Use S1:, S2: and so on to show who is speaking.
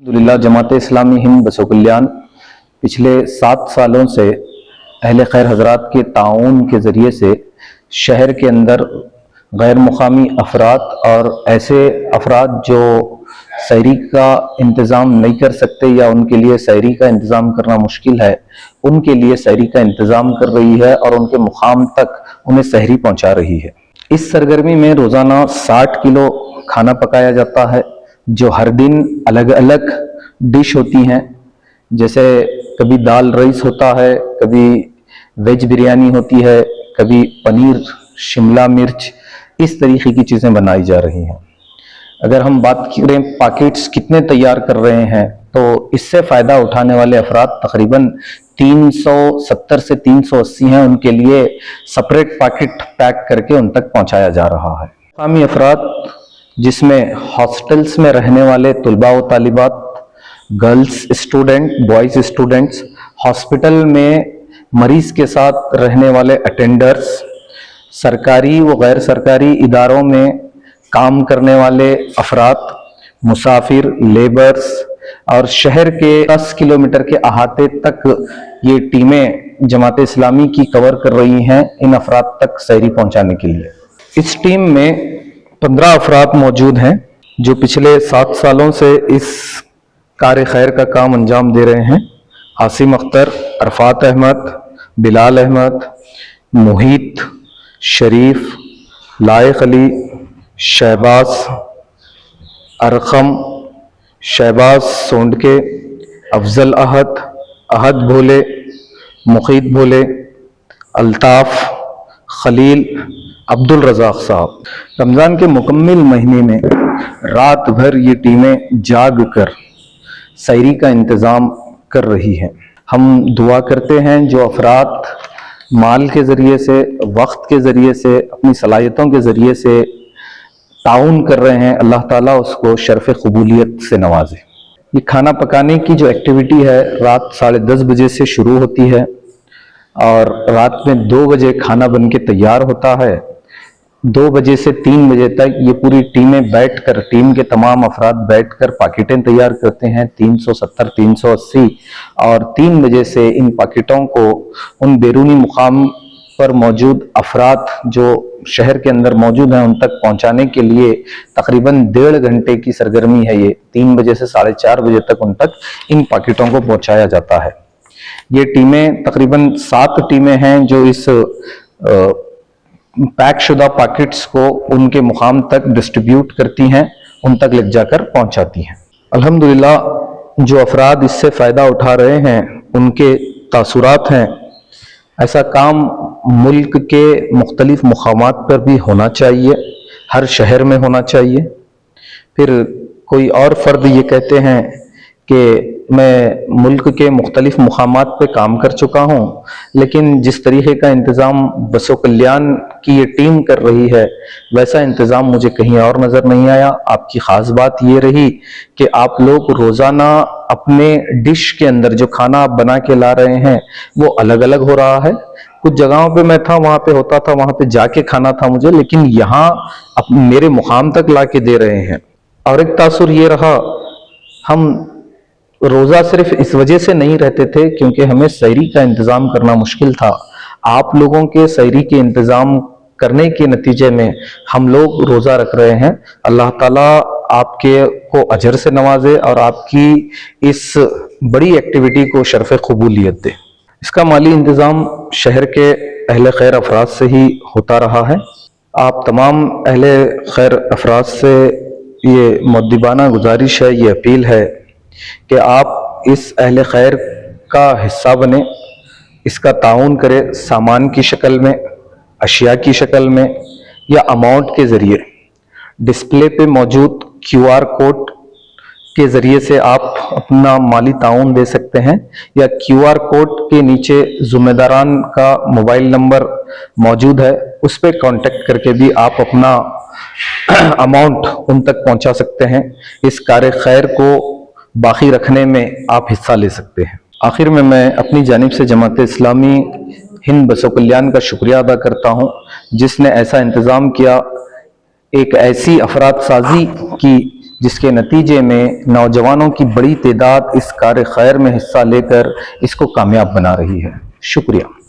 S1: अल्हम्दुलिल्लाह जमात इस्लामी हिंद बसो कल्याण पिछले 7 सालों से अहले खैर हजरात के ताउन के ज़रिए से शहर के अंदर गैर मुकामी अफराद और ऐसे अफराद जो सहरी का इंतज़ाम नहीं कर सकते या उनके लिए सहरी का इंतज़ाम करना मुश्किल है, उनके लिए सहरी का इंतज़ाम कर रही है और उनके मुकाम तक उन्हें सहरी पहुंचा रही है। इस सरगर्मी में रोज़ाना 60 किलो खाना पकाया जाता है, जो हर दिन अलग अलग डिश होती हैं। जैसे कभी दाल राइस होता है, कभी वेज बिरयानी होती है, कभी पनीर शिमला मिर्च, इस तरीके की चीज़ें बनाई जा रही हैं। अगर हम बात करें पैकेट्स कितने तैयार कर रहे हैं, तो इससे फ़ायदा उठाने वाले अफराद तकरीबन 370 से 380 हैं। उनके लिए सेपरेट पैकेट पैक करके उन तक पहुंचाया जा रहा है। मुकामी अफराद जिसमें हॉस्टल्स में रहने वाले तलबा व तालिबात, girls student, boys students, hospital में मरीज़ के साथ रहने वाले अटेंडर्स, सरकारी व गैर सरकारी इदारों में काम करने वाले अफराद, मुसाफिर, लेबर्स और शहर के 10 किलोमीटर के अहाते तक ये टीमें जमात इस्लामी की कवर कर रही हैं इन अफराद तक सहरी पहुंचाने के लिए। इस टीम में 15 अफराद मौजूद हैं जो पिछले 7 सालों से इस कार्य खैर का काम अंजाम दे रहे हैं। आसिम अख्तर, अरफात अहमद, बिलाल अहमद, मुहित, शरीफ, लायक अली, शहबाज, अरकम, शहबाज सोंडके, अफजल अहद, अहद भोले, मुखीत भोले, अल्ताफ, खलील, अब्दुल रज़ाक साहब। रमज़ान के मुकम्मिल महीने में रात भर ये टीमें जाग कर सहरी का इंतज़ाम कर रही हैं। हम दुआ करते हैं जो अफराद माल के ज़रिए से, वक्त के ज़रिए से, अपनी सलाहियतों के ज़रिए से ताउन कर रहे हैं, अल्लाह ताला उसको शर्फ़ क़बूलियत से नवाजे। ये खाना पकाने की जो एक्टिविटी है रात 10:30 बजे से शुरू होती है और रात में 2 बजे खाना बन के तैयार होता है। 2 बजे से 3 बजे तक ये पूरी टीमें बैठकर, टीम के तमाम अफराद बैठकर पैकेटें तैयार करते हैं 370, 380, और 3 बजे से इन पैकेटों को उन बैरूनी मुकाम पर मौजूद अफराद जो शहर के अंदर मौजूद हैं उन तक पहुंचाने के लिए तकरीबन 1.5 घंटे की सरगर्मी है। ये 3 बजे से 4:30 बजे तक उन तक इन पैकेटों को पहुंचाया जाता है। ये टीमें तकरीबन 7 टीमें हैं जो इस पैक शुदा पैकेट्स को उनके मुकाम तक डिस्ट्रीब्यूट करती हैं, उन तक ले जाकर पहुंचाती हैं। अल्हम्दुलिल्लाह जो अफराद इससे फ़ायदा उठा रहे हैं उनके तासुरात हैं। ऐसा काम मुल्क के मुख्तलिफ मुकामात पर भी होना चाहिए, हर शहर में होना चाहिए। फिर कोई और फ़र्द ये कहते हैं कि मैं मुल्क के मुख्तलिफ मुकामात पे काम कर चुका हूँ, लेकिन जिस तरीके का इंतज़ाम बसो कल्याण की ये टीम कर रही है वैसा इंतज़ाम मुझे कहीं और नज़र नहीं आया। आपकी ख़ास बात ये रही कि आप लोग रोज़ाना अपने डिश के अंदर जो खाना आप बना के ला रहे हैं वो अलग अलग हो रहा है। कुछ जगहों पे मैं था, वहाँ पे होता था, वहाँ पे जाके खाना था मुझे, लेकिन यहाँ मेरे मुकाम तक ला के दे रहे हैं। और एक तासुर ये रहा, हम रोज़ा सिर्फ इस वजह से नहीं रहते थे क्योंकि हमें सहरी का इंतज़ाम करना मुश्किल था। आप लोगों के सहरी के इंतज़ाम करने के नतीजे में हम लोग रोज़ा रख रहे हैं। अल्लाह ताला आपके को अजर से नवाजे और आपकी इस बड़ी एक्टिविटी को शर्फ़ क़बूलियत दे। इसका माली इंतज़ाम शहर के अहले खैर अफराद से ही होता रहा है। आप तमाम अहले खैर अफराद से ये मुद्दिबाना गुजारिश है, ये अपील है कि आप इस अहले खैर का हिस्सा बने, इसका ताउन करें सामान की शक्ल में, अशिया की शक्ल में या अमाउंट के ज़रिए। डिस्प्ले पे मौजूद QR कोड के ज़रिए से आप अपना माली ताउन दे सकते हैं, या QR कोड के नीचे ज़िम्मेदारान का मोबाइल नंबर मौजूद है, उस पर कांटेक्ट करके भी आप अपना अमाउंट उन तक पहुंचा सकते हैं। इस कार्य खैर को बाकी रखने में आप हिस्सा ले सकते हैं। आखिर में मैं अपनी जानिब से जमात इस्लामी हिंद बसो कल्याण का शुक्रिया अदा करता हूँ जिसने ऐसा इंतज़ाम किया, एक ऐसी अफराद साजी की جس کے نتیجے میں نوجوانوں کی بڑی تعداد اس کار خیر میں حصہ لے کر اس کو کامیاب بنا رہی ہے۔ شکریہ۔